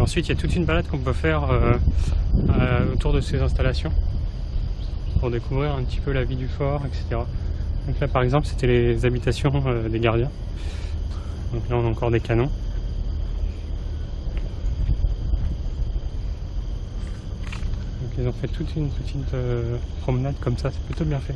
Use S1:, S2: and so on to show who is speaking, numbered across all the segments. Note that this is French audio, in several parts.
S1: Ensuite il y a toute une balade qu'on peut faire autour de ces installations pour découvrir un petit peu la vie du fort, etc. Donc là par exemple c'était les habitations des gardiens. Donc là on a encore des canons. Donc ils ont fait toute une petite promenade comme ça, c'est plutôt bien fait.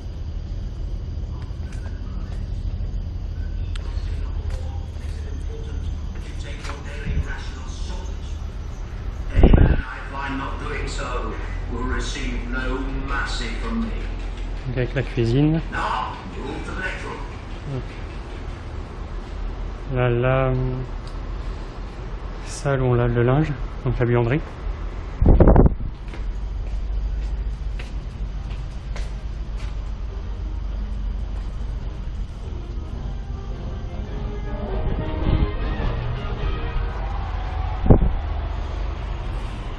S1: Donc avec la cuisine. Là, la salle où on lave le linge, donc la buanderie.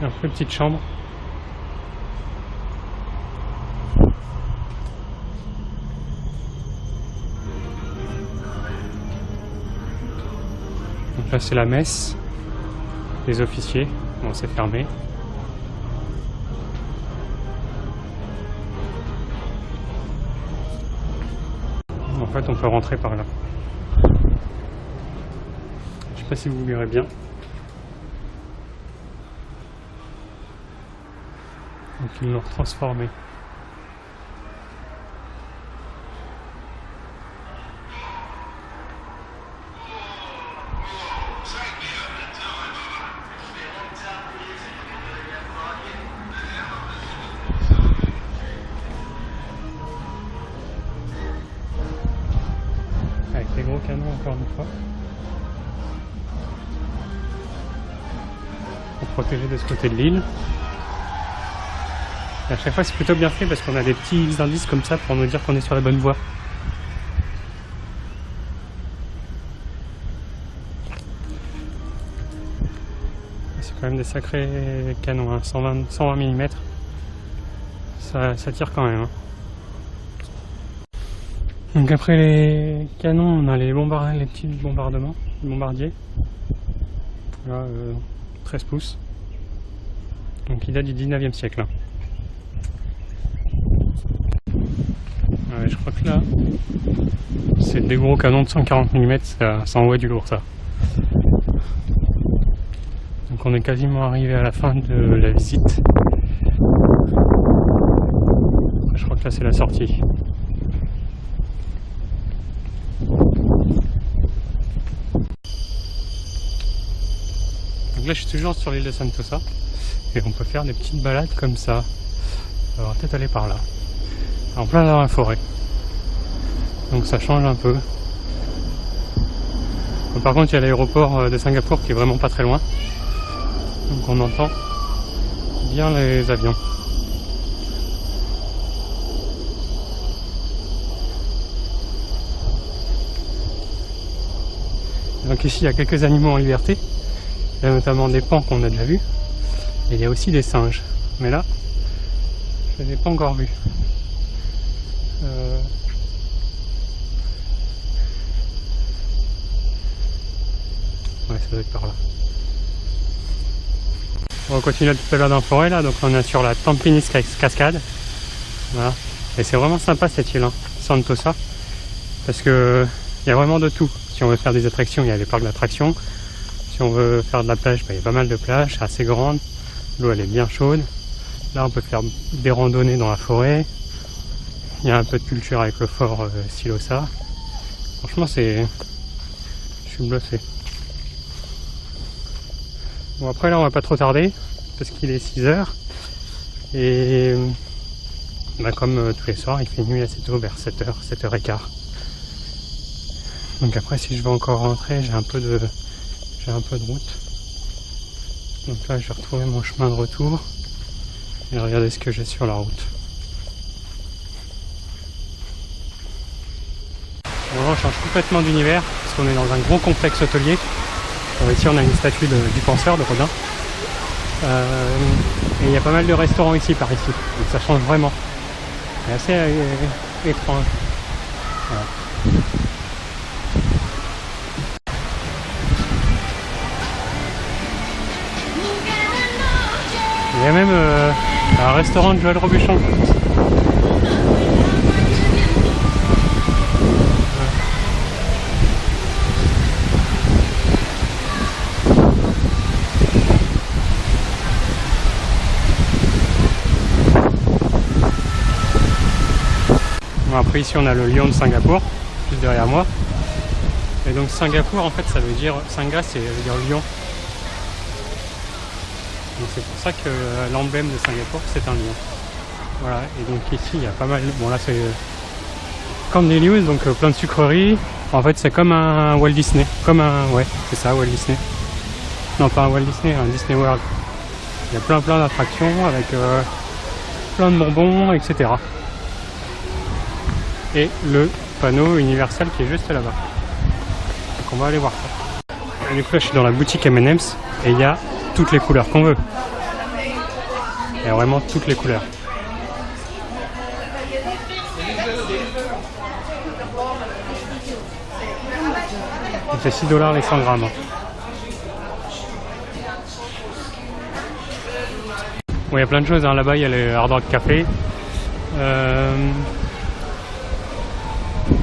S1: Et après, petite chambre. Donc là c'est la messe des officiers, bon c'est fermé. En fait on peut rentrer par là. Je sais pas si vous verrez bien. Donc ils l'ont transformé. Avec les gros canons encore une fois. Pour protéger de ce côté de l'île. Et à chaque fois c'est plutôt bien fait parce qu'on a des petits indices comme ça pour nous dire qu'on est sur la bonne voie. C'est quand même des sacrés canons, hein. 120 mm. Ça tire quand même. Hein. Donc après les canons, on a les petits bombardements, les bombardiers. Là, 13 pouces. Donc il date du 19e siècle. Hein. Ouais, je crois que là, c'est des gros canons de 140 mm, ça envoie du lourd ça. Donc on est quasiment arrivé à la fin de la visite. Après, je crois que là c'est la sortie. Donc là je suis toujours sur l'île de Sentosa et on peut faire des petites balades comme ça. On va peut-être aller par là, en plein dans la forêt. Donc ça change un peu. Bon, par contre il y a l'aéroport de Singapour qui est vraiment pas très loin. Donc on entend bien les avions. Donc ici il y a quelques animaux en liberté. Il y a notamment des paons qu'on a déjà vus. Et il y a aussi des singes. Mais là, je ne les ai pas encore vus. Ouais, ça doit être par là. On va continuer notre balade en forêt là. Donc on est sur la Tampines Cascade. Voilà. Et c'est vraiment sympa cette île, hein, Sentosa. Parce que il y a vraiment de tout. Si on veut faire des attractions, il y a les parcs d'attractions. Si on veut faire de la plage, il y a pas mal de plages, c'est assez grande. L'eau elle est bien chaude. Là on peut faire des randonnées dans la forêt. Il y a un peu de culture avec le fort Silosa. Franchement je suis bluffé. Bon après là on va pas trop tarder parce qu'il est 6 h. Et comme tous les soirs il fait nuit assez tôt vers 7 h, 7 h 15. Donc après si je veux encore rentrer j'ai un peu de route. Donc là je vais retrouver mon chemin de retour et regarder ce que j'ai sur la route. Bon, là on change complètement d'univers parce qu'on est dans un gros complexe hôtelier. Alors ici on a une statue du penseur de Rodin. Et il y a pas mal de restaurants ici par ici. Donc ça change vraiment. C'est assez étrange. Voilà. Il y a même un restaurant de Joël Robuchon. Bon, après ici on a le lion de Singapour, juste derrière moi. Et donc Singapour en fait ça veut dire, Singa c'est veut dire lion. Donc c'est pour ça que l'emblème de Singapour c'est un lion. Voilà, et donc ici il y a pas mal, bon là c'est Camp des Lions, donc plein de sucreries. En fait c'est comme un Walt Disney, comme un, ouais c'est ça, Walt Disney. Non pas un Walt Disney, un Disney World. Il y a plein d'attractions avec plein de bonbons, etc. Et le panneau Universal qui est juste là-bas. Donc on va aller voir ça. Et du coup là je suis dans la boutique M&M's et il y a toutes les couleurs qu'on veut. Il y a vraiment toutes les couleurs. C'est 6 $ les 100 grammes. Bon, il y a plein de choses, hein. Là-bas il y a les Hard Rock Café.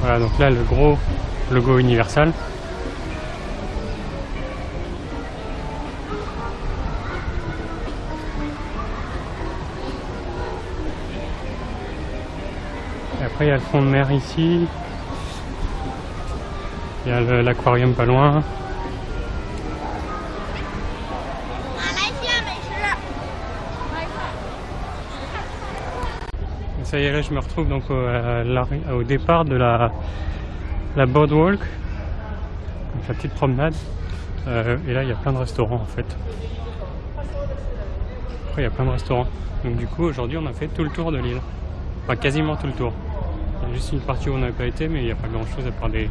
S1: Voilà, donc là le gros logo Universal. Et après il y a le fond de mer ici. Il y a l'aquarium pas loin. Et ça y est, là je me retrouve donc au départ de la boardwalk, donc la petite promenade. Et là il y a plein de restaurants en fait. Après il y a plein de restaurants. Donc du coup aujourd'hui on a fait tout le tour de l'île. Enfin quasiment tout le tour. Il y a juste une partie où on n'avait pas été, mais il n'y a pas grand chose à part des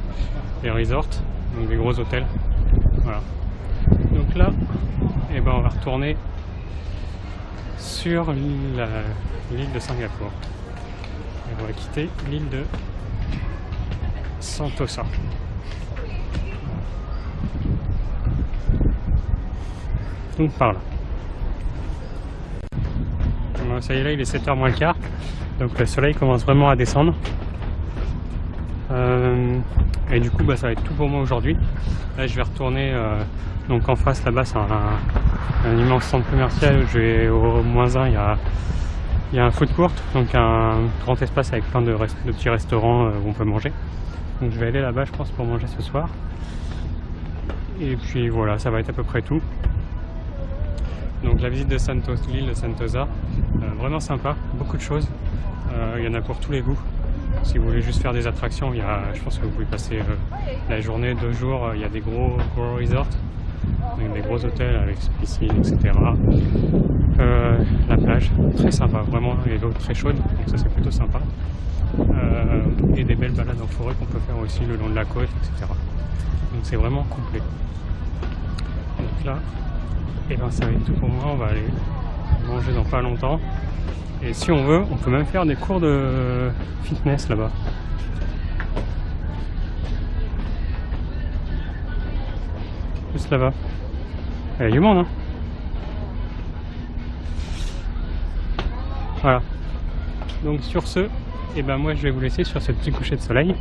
S1: resorts, donc des gros hôtels. Voilà. Donc là, eh ben, on va retourner sur l'île de Singapour. Et on va quitter l'île de Sentosa. Donc par là. Bon, ça y est, là il est 7h moins le quart. Donc le soleil commence vraiment à descendre. Et du coup bah, ça va être tout pour moi aujourd'hui. Là je vais retourner donc en face là-bas c'est un immense centre commercial où je vais au -1, il y a un food court, donc un grand espace avec plein de petits restaurants où on peut manger. Donc je vais aller là-bas je pense pour manger ce soir. Et puis voilà, ça va être à peu près tout. Donc la visite de l'île de Sentosa, vraiment sympa, beaucoup de choses. Il y en a pour tous les goûts. Si vous voulez juste faire des attractions, je pense que vous pouvez passer la journée, 2 jours. Il y a des gros resorts, avec des gros hôtels avec piscine, etc. La plage, très sympa, vraiment, et l'eau très chaude, donc ça c'est plutôt sympa. Et des belles balades en forêt qu'on peut faire aussi le long de la côte, etc. Donc c'est vraiment complet. Donc là, et ben ça va être tout pour moi. On va aller manger dans pas longtemps. Et si on veut, on peut même faire des cours de fitness là-bas. Juste là-bas. Il y a du monde, hein. Voilà. Donc sur ce, et ben moi je vais vous laisser sur ce petit coucher de soleil.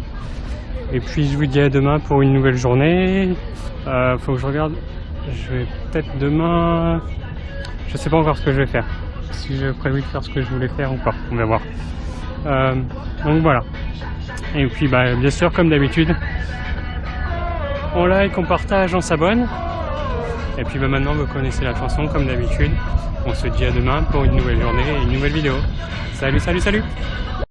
S1: Et puis je vous dis à demain pour une nouvelle journée. Faut que je regarde. Je vais peut-être demain. Je sais pas encore ce que je vais faire. Si j'ai prévu de faire ce que je voulais faire ou pas. On va voir. Donc voilà. Et puis bah, bien sûr comme d'habitude, on like, on partage, on s'abonne. Et puis bah, maintenant vous connaissez la chanson comme d'habitude. On se dit à demain pour une nouvelle journée et une nouvelle vidéo. Salut, salut, salut!